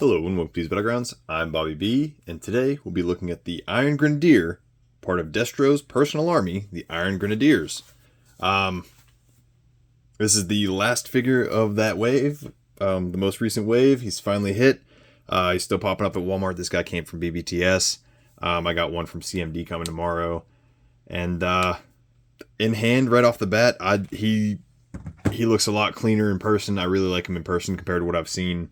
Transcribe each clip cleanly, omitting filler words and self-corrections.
Hello and welcome to these Battlegrounds. I'm Bobby B, and today we'll be looking at the Iron Grenadier, part of Destro's personal army, the Iron Grenadiers. This is the last figure of that wave, the most recent wave. He's finally hit. He's still popping up at Walmart. This guy came from BBTS. I got one from CMD coming tomorrow, and in hand right off the bat, he looks a lot cleaner in person. I really like him in person compared to what I've seen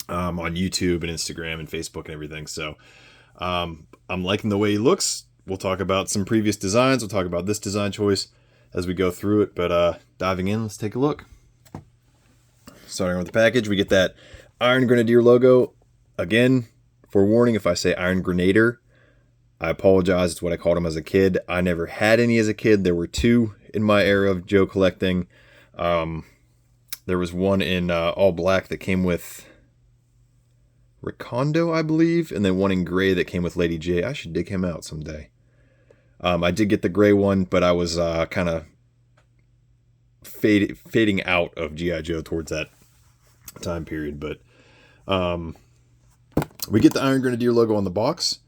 on YouTube and Instagram and Facebook and everything. So I'm liking the way he looks. We'll talk about some previous designs. We'll talk about this design choice as we go through it. But diving in, let's take a look. Starting with the package, we get that Iron Grenadier logo. Again, forewarning, if I say Iron Grenadier, I apologize. It's what I called him as a kid. I never had any as a kid. There were two in my era of Joe collecting. There was one in all black that came with Recondo, I believe, and then one in gray that came with Lady J. I should dig him out someday. I did get the gray one, but I was kind of fading out of GIJoe towards that time period. But we get the Iron Grenadier logo on the box.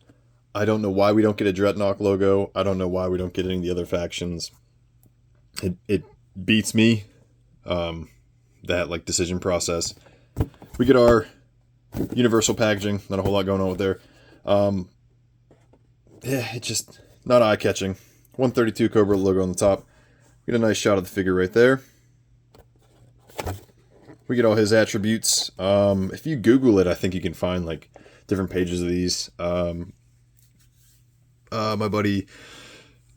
I don't know why we don't get a Dreadnought logo. I don't know why we don't get any of the other factions. It beats me, that like decision process. We get our universal packaging, not a whole lot going on with there. Yeah, it's just not eye-catching. 132 Cobra logo on the top. Get a nice shot of the figure right there. We get all his attributes. If you Google it, I think you can find like different pages of these. My buddy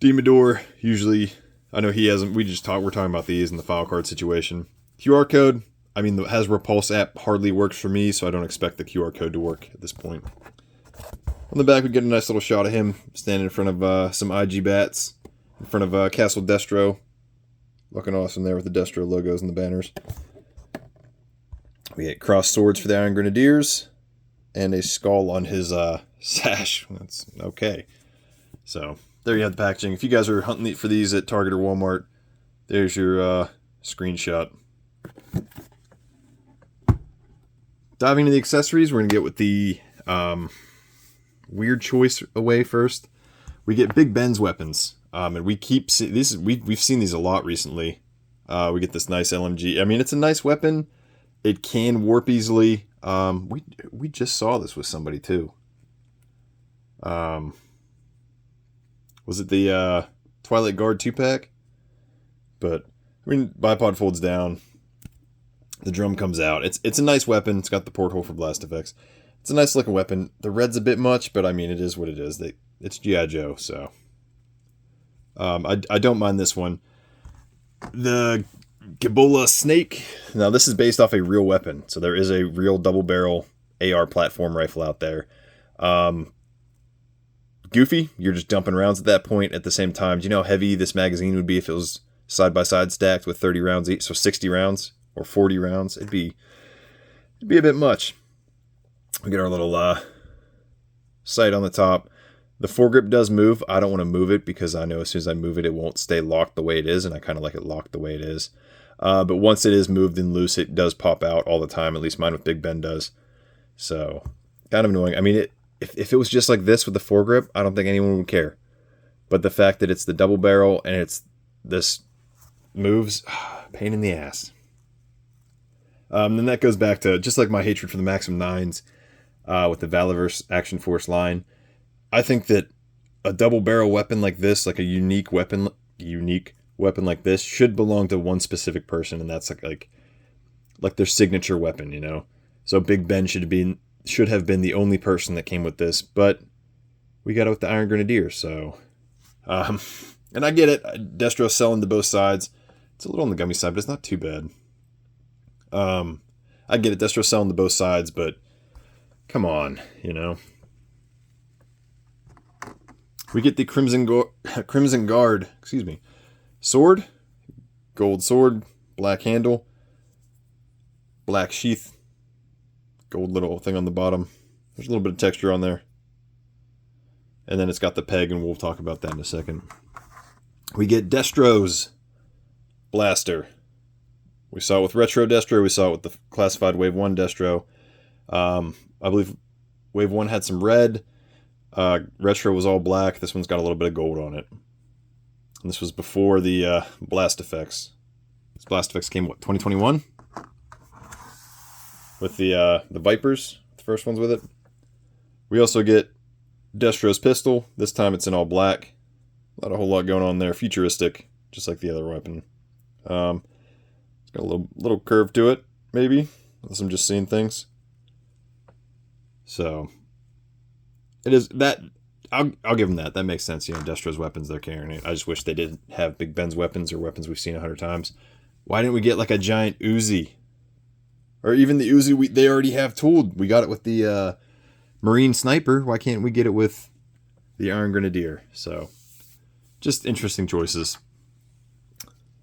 Demador, usually, I know he hasn't, we're talking about these in the file card situation. QR code, I mean, the Has Repulse app hardly works for me, so I don't expect the QR code to work at this point. On the back, we get a nice little shot of him standing in front of some IG bats, in front of Castle Destro. Looking awesome there with the Destro logos and the banners. We get crossed swords for the Iron Grenadiers, and a skull on his sash. That's okay. So, there you have the packaging. If you guys are hunting for these at Target or Walmart, there's your screenshot. Diving into the accessories, we're going to get with the weird choice away first. We get Big Ben's weapons, and we keep these. We've seen these a lot recently. We get this nice LMG. I mean, it's a nice weapon. It can warp easily. We just saw this with somebody too. Was it the Twilight Guard 2-pack? But I mean, bipod folds down. The drum comes out. It's a nice weapon. It's got the porthole for blast effects. It's a nice looking weapon. The red's a bit much, but I mean, it is what it is. It's GIJoe, so I don't mind this one. The Gibola Snake. Now, this is based off a real weapon, so there is a real double barrel AR platform rifle out there. Goofy, you're just dumping rounds at that point. At the same time, do you know how heavy this magazine would be if it was side by side stacked with 30 rounds each? So 60 rounds. Or 40 rounds, it'd be a bit much. We get our little sight on the top. The foregrip does move. I don't want to move it because I know as soon as I move it, it won't stay locked the way it is, and I kind of like it locked the way it is. But once it is moved and loose, it does pop out all the time. At least mine with Big Ben does. So, kind of annoying. I mean, if it was just like this with the foregrip, I don't think anyone would care. But the fact that it's the double barrel and this moves, pain in the ass. Then that goes back to just like my hatred for the Maxim 9s with the Valiverse Action Force line. I think that a double barrel weapon like this, like a unique weapon like this, should belong to one specific person, and that's like their signature weapon, you know. So Big Ben should have been the only person that came with this, but we got it with the Iron Grenadier. So, and I get it. Destro's selling to both sides. It's a little on the gummy side, but it's not too bad. I get it, Destro selling to both sides, but come on, you know. We get the Crimson Guard, sword, gold sword, black handle, black sheath, gold little thing on the bottom. There's a little bit of texture on there. And then it's got the peg, and we'll talk about that in a second. We get Destro's blaster. We saw it with Retro Destro. We saw it with the Classified Wave 1 Destro. I believe Wave 1 had some red. Retro was all black. This one's got a little bit of gold on it. And this was before the blast effects. This blast effects came, what, 2021? With the Vipers, the first ones with it. We also get Destro's pistol. This time it's in all black. Not a whole lot going on there. Futuristic, just like the other weapon. It's got a little curve to it, maybe. Unless I'm just seeing things. So it is that. I'll give them that. That makes sense. You know, Destro's weapons, they're carrying it. I just wish they didn't have Big Ben's weapons or weapons we've seen 100 times. Why didn't we get like a giant Uzi? Or even the Uzi they already have tooled. We got it with the Marine Sniper. Why can't we get it with the Iron Grenadier? So, just interesting choices.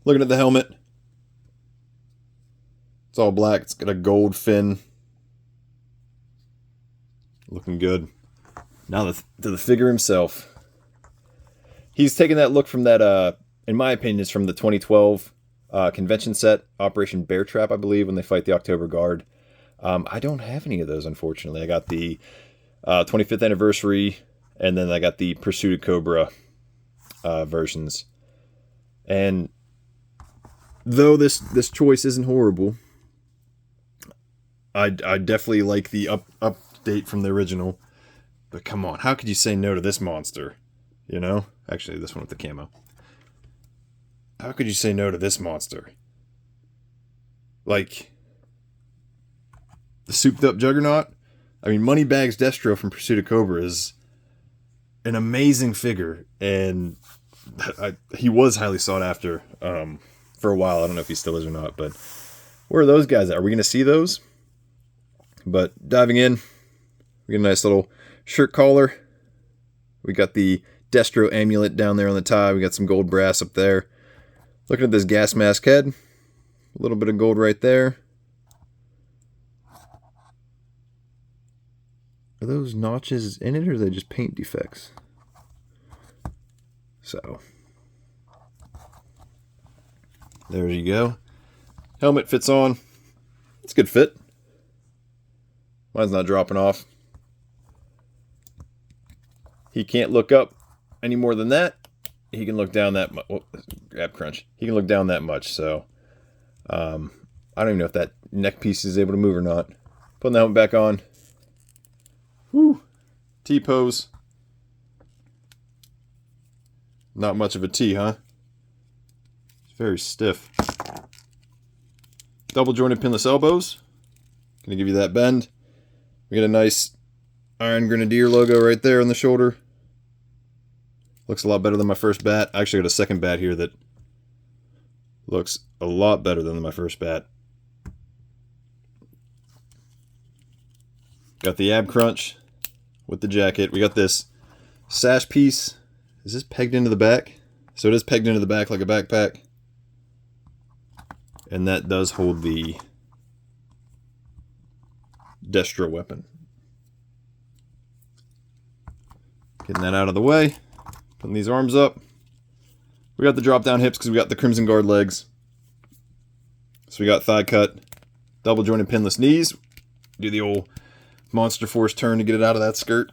Looking at the helmet. It's all black. It's got a gold fin. Looking good. Now to the figure himself. He's taking that look from that, in my opinion, is from the 2012 convention set, Operation Bear Trap, I believe, when they fight the October Guard. I don't have any of those, unfortunately. I got the 25th anniversary, and then I got the Pursuit of Cobra versions. And though this choice isn't horrible, I definitely like the update from the original. But come on, how could you say no to this monster? You know? Actually, this one with the camo. How could you say no to this monster? Like, the souped up Juggernaut? I mean, Moneybags Destro from Pursuit of Cobra is an amazing figure. And he was highly sought after for a while. I don't know if he still is or not. But where are those guys at? Are we going to see those? But diving in, we get a nice little shirt collar. We got the Destro amulet down there on the tie. We got some gold brass up there. Looking at this gas mask head. A little bit of gold right there. Are those notches in it, or are they just paint defects? So, there you go. Helmet fits on. It's a good fit. Mine's not dropping off. He can't look up any more than that. He can look down that much. Oh, grab crunch. He can look down that much. So, I don't even know if that neck piece is able to move or not. Putting the helmet back on. Woo! T-pose. Not much of a T, huh? It's very stiff. Double jointed pinless elbows. Gonna give you that bend. We get a nice Iron Grenadier logo right there on the shoulder. Looks a lot better than my first bat. I actually got a second bat here that looks a lot better than my first bat. Got the ab crunch with the jacket. We got this sash piece. Is this pegged into the back? So it is pegged into the back like a backpack. And that does hold the Destro weapon. Getting that out of the way. Putting these arms up. We got the drop down hips because we got the Crimson Guard legs. So we got thigh cut, double jointed pinless knees. Do the old Monster Force turn to get it out of that skirt.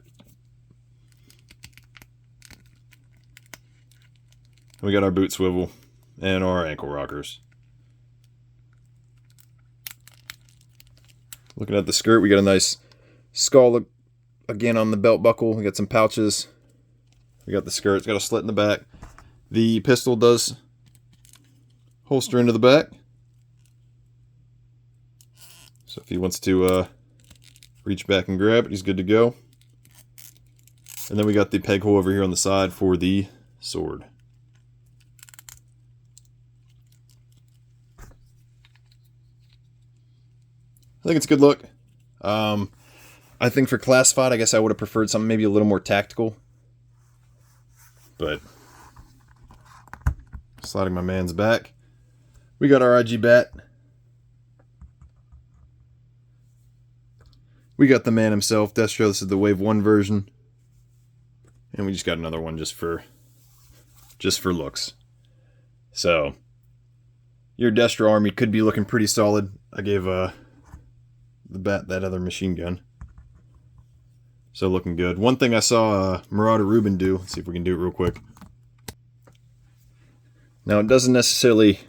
We got our boot swivel and our ankle rockers. Looking at the skirt, we got a nice skull again on the belt buckle. We got some pouches. We got the skirt. It's got a slit in the back. The pistol does holster into the back. So if he wants to reach back and grab it, he's good to go. And then we got the peg hole over here on the side for the sword. I think it's a good look. I think for classified, I guess I would have preferred something maybe a little more tactical. But sliding my man's back. We got our IG bat. We got the man himself, Destro. This is the Wave 1 version. And we just got another one just for looks. So, your Destro army could be looking pretty solid. I gave that other machine gun. So looking good. One thing I saw Marauder Ruben do, let's see if we can do it real quick. Now it doesn't necessarily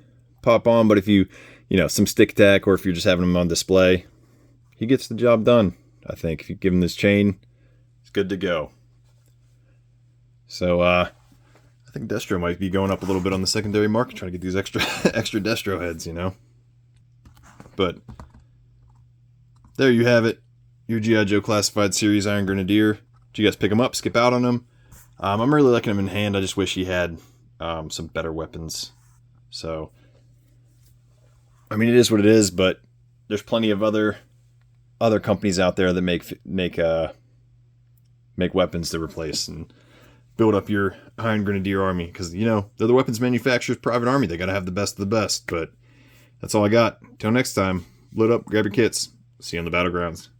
pop on, but if you know, some stick tack, or if you're just having him on display, he gets the job done. I think if you give him this chain, it's good to go. So I think Destro might be going up a little bit on the secondary market, trying to get these extra Destro heads, you know. But there you have it. Your G.I. Joe Classified Series Iron Grenadier. Did you guys pick him up, skip out on him? I'm really liking him in hand. I just wish he had some better weapons. So, I mean, it is what it is, but there's plenty of other companies out there that make weapons to replace and build up your Iron Grenadier army, because, you know, they're the weapons manufacturer's private army. They got to have the best of the best. But that's all I got. Till next time, load up, grab your kits. See you on the battlegrounds.